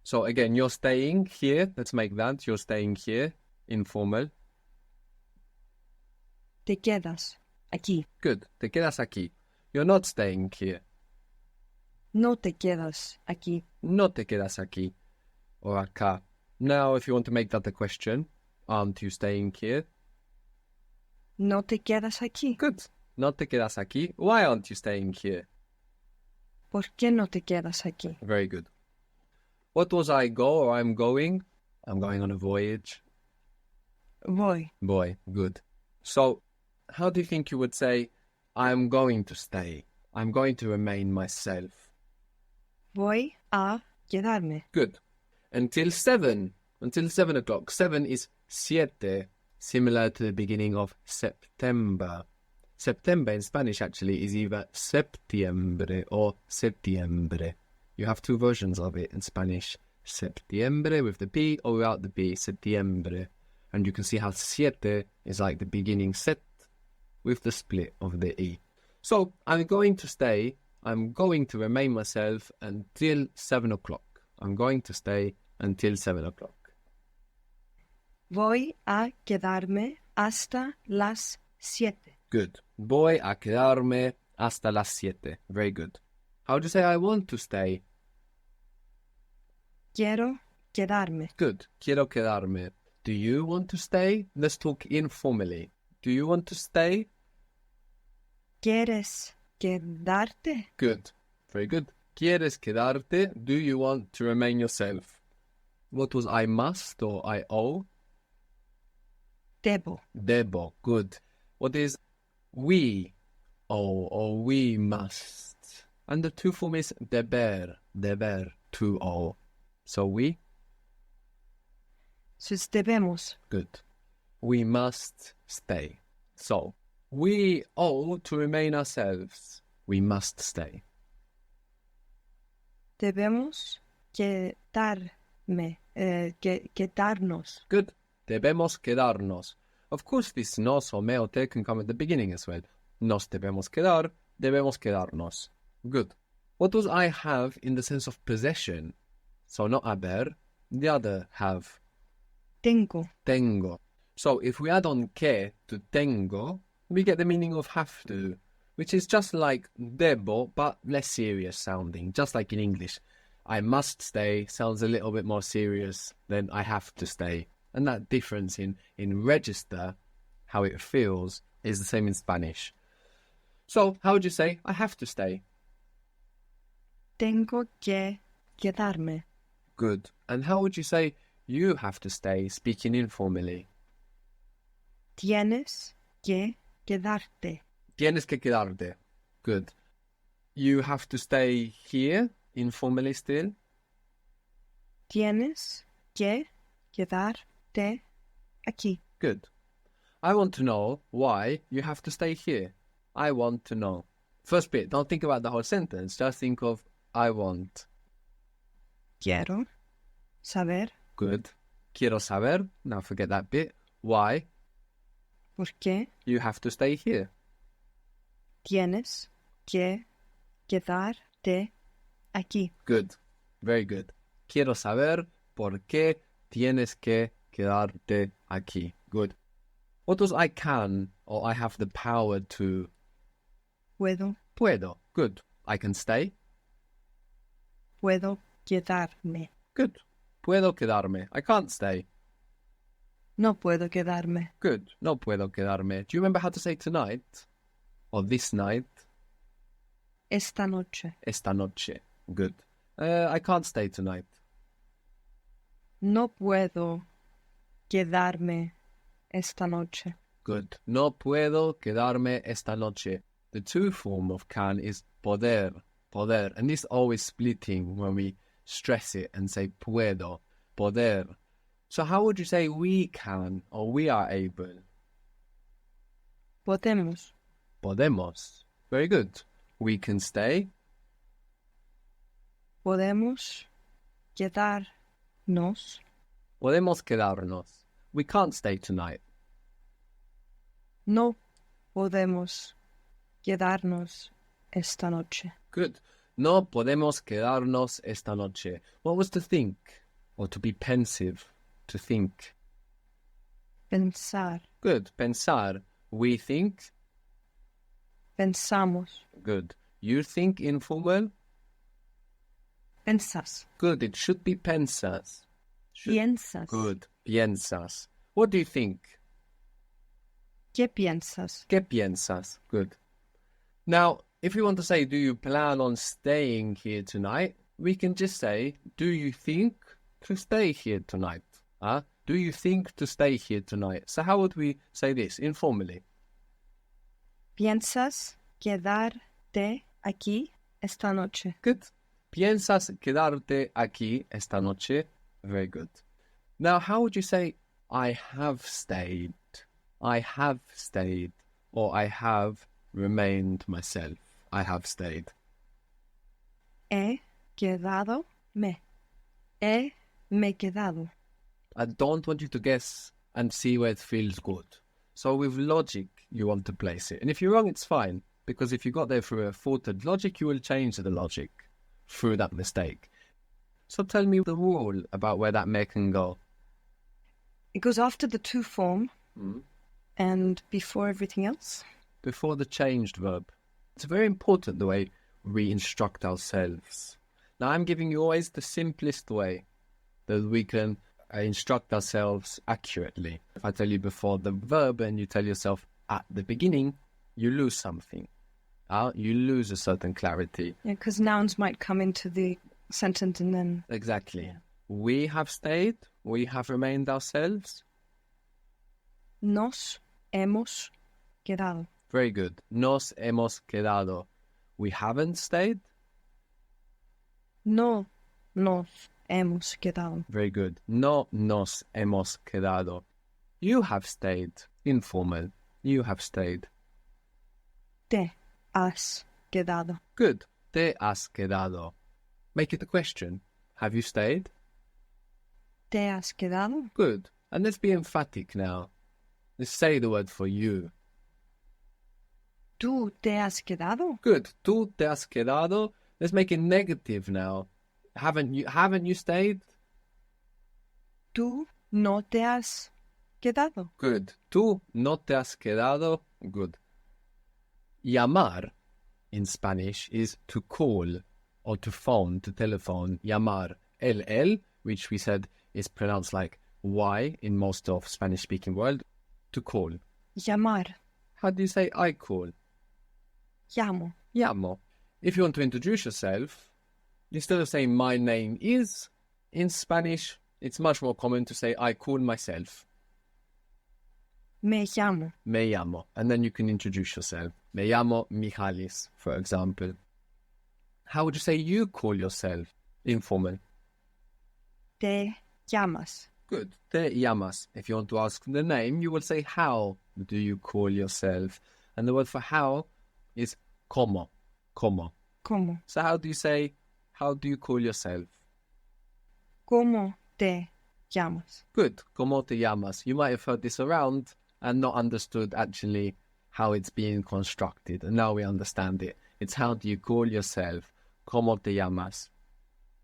So again, you're staying here. Let's make that. You're staying here. Informal. Te quedas aquí. Good. Te quedas aquí. You're not staying here. No te quedas aquí. No te quedas aquí. Or acá. Now, if you want to make that a question, aren't you staying here? No te quedas aquí. Good. No te quedas aquí. Why aren't you staying here? ¿Por qué no te quedas aquí? Very good. What was I go or I'm going? I'm going on a voyage. Voy. Boy, good. So, how do you think you would say, I'm going to stay? I'm going to remain myself. Voy a quedarme. Good. Until 7. Until 7 o'clock. 7 is siete, similar to the beginning of September. September in Spanish actually is either septiembre or septiembre. You have two versions of it in Spanish. Septiembre with the P or without the P, septiembre. And you can see how siete is like the beginning set with the split of the E. So, I'm going to stay, I'm going to remain myself until 7 o'clock. I'm going to stay until 7 o'clock. Voy a quedarme hasta las 7. Good. Voy a quedarme hasta las 7. Very good. How do you say I want to stay? Quiero quedarme. Good. Quiero quedarme. Do you want to stay? Let's talk informally. Do you want to stay? ¿Quieres quedarte? Good. Very good. ¿Quieres quedarte? Do you want to remain yourself? What was I must or I owe? Debo. Debo. Good. What is we owe or we must? And the two form is deber. Deber. To owe. So we? Sus debemos. Good. We must stay. So, we owe to remain ourselves. We must stay. Debemos quedarme. Quedarnos. Good. Debemos quedarnos. Of course, this nos or me or te can come at the beginning as well. Nos debemos quedar, debemos quedarnos. Good. What does I have in the sense of possession? So not haber, the other have. Tengo. Tengo. So if we add on que to tengo, we get the meaning of have to, which is just like debo, but less serious sounding, just like in English. I must stay sounds a little bit more serious than I have to stay. And that difference in register, how it feels, is the same in Spanish. So, how would you say, I have to stay? Tengo que quedarme. Good. And how would you say, you have to stay, speaking informally? Tienes que quedarte. Tienes que quedarte. Good. You have to stay here, informally still? Tienes que quedarte aquí. Good. I want to know why you have to stay here. I want to know. First bit, don't think about the whole sentence. Just think of I want. Quiero saber Good. Quiero saber. Now forget that bit. Why por qué you have to stay here. tienes que quedarte aquí. Good. Very good. Quiero saber por qué tienes que quedarte aquí. Good. What does I can or I have the power to? Puedo Puedo. Good. I can stay. Puedo quedarme. Good. Puedo quedarme. I can't stay. No puedo quedarme. Good. No puedo quedarme. Do you remember how to say tonight? Or this night? Esta noche. Esta noche. Good. I can't stay tonight. No puedo quedarme esta noche. Good. No puedo quedarme esta noche. The true form of can is poder. Poder. And this always splitting when we stress it and say puedo. Poder. So how would you say we can or we are able? Podemos. Podemos. Very good. We can stay. Podemos quedarnos. Podemos quedarnos. We can't stay tonight. No podemos quedarnos esta noche. Good. No podemos quedarnos esta noche. What was to think? Or to be pensive? To think. Pensar. Good. Pensar. We think. Pensamos. Good. You think informal? Pensas. Good. It should be pensas. Piensas. Good. Piensas. What do you think? ¿Qué piensas? ¿Qué piensas? Good. Now, if we want to say, do you plan on staying here tonight? We can just say, do you think to stay here tonight? Do you think to stay here tonight? So how would we say this informally? ¿Piensas quedarte aquí esta noche? Good. ¿Piensas quedarte aquí esta noche? Very good. Now, how would you say, I have stayed? I have stayed. Or I have remained myself. I have stayed. He quedado me. He me quedado. I don't want you to guess and see where it feels good. So with logic, you want to place it. And if you're wrong, it's fine. Because if you got there through a faulted logic, you will change the logic through that mistake. So tell me the rule about where that me can go. It goes after the to form and before everything else. Before the changed verb. It's very important the way we instruct ourselves. Now I'm giving you always the simplest way that we can instruct ourselves accurately. If I tell you before the verb and you tell yourself at the beginning, you lose something. You lose a certain clarity. Yeah, because nouns might come into the sentence and then... Exactly. Yeah. We have stayed, we have remained ourselves. Nos hemos quedado. Very good. Nos hemos quedado. We haven't stayed. No nos hemos quedado. Very good. No nos hemos quedado. You have stayed. Informal. You have stayed. Te has quedado. Good. Te has quedado. Make it a question. Have you stayed? Te has quedado. Good. And let's be emphatic now. Let's say the word for you. ¿Tú te has quedado? Good. Tú te has quedado. Let's make it negative now. Haven't you stayed? ¿Tú no te has quedado? Good. Tú no te has quedado. Good. Llamar in Spanish is to call or to phone, to telephone. Llamar. El, which we said is pronounced like Y in most of Spanish-speaking world. To call. Llamar. How do you say I call? Llamo. Llamo. If you want to introduce yourself, instead of saying my name is, in Spanish, it's much more common to say I call myself. Me llamo. Me llamo. And then you can introduce yourself. Me llamo Mijalis, for example. How would you say you call yourself? Informal. Te llamas. Good. Te llamas. If you want to ask the name, you will say how do you call yourself? And the word for how is como. Como. ¿Cómo? So how do you call yourself? ¿Cómo te llamas? Good. Como te llamas? You might have heard this around and not understood actually how it's being constructed. And now we understand it. It's how do you call yourself? Como te llamas?